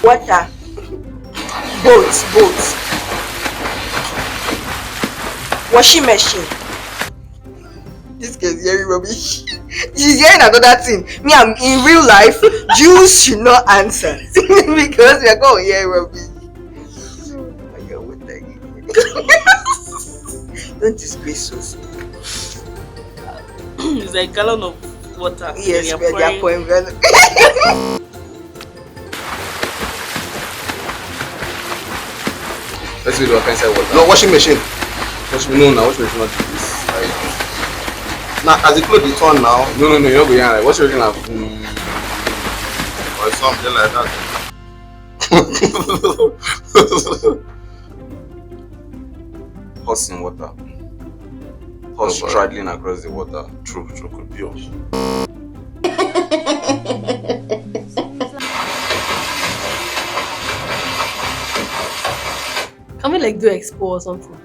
Water. Boat. Washing machine. This girl is hearing rubbish. She's hearing another thing. Me, I'm in real life. Jews should not answer because we are going to hear rubbish. Oh my God, what are you doing? Don't disgrace us. It's like a gallon of water. Yes, we are pouring. Let's do the inside water. No, washing machine. Washing machine not do this. Now, as the clothes turn now. No, you're not going like what's your thing like? Or something like that. Horse in water. Horse straddling across the water. True, could be horse. Can we like do expo or something?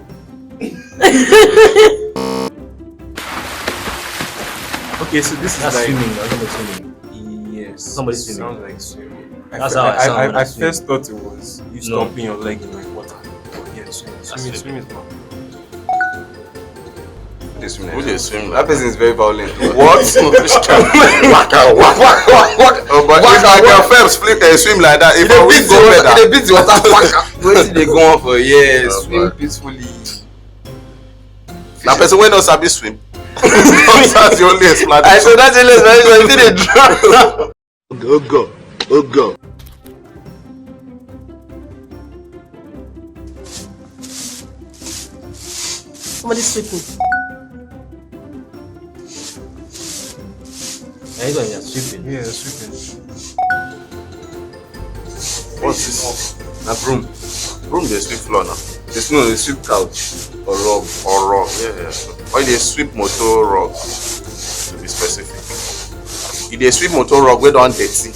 Okay, so this is like swimming. That's not swimming. Yes. Somebody swimming. Sounds like swimming. That's how I sound when I swim. first thought it was you stomping your leg in like water. Yeah, swimming is not. Who they swim? That person is very violent. What? Waka. Oh, but if I can first swim like that, if I will go better. They beat the water. Where they go on for? Yeah, swim peacefully. That person when not sabi swim. That's the only explanation. I said that's the only explanation. You didn't drown. Oh God. Somebody's sweeping. Are you going to sweeping? Yeah, sweeping. What's this? A broom. Broom they sweep floor now. They sweep couch or rug. Yeah. Or they sweep motor rug. To be specific. If they sweep motor rug, we don't dirty.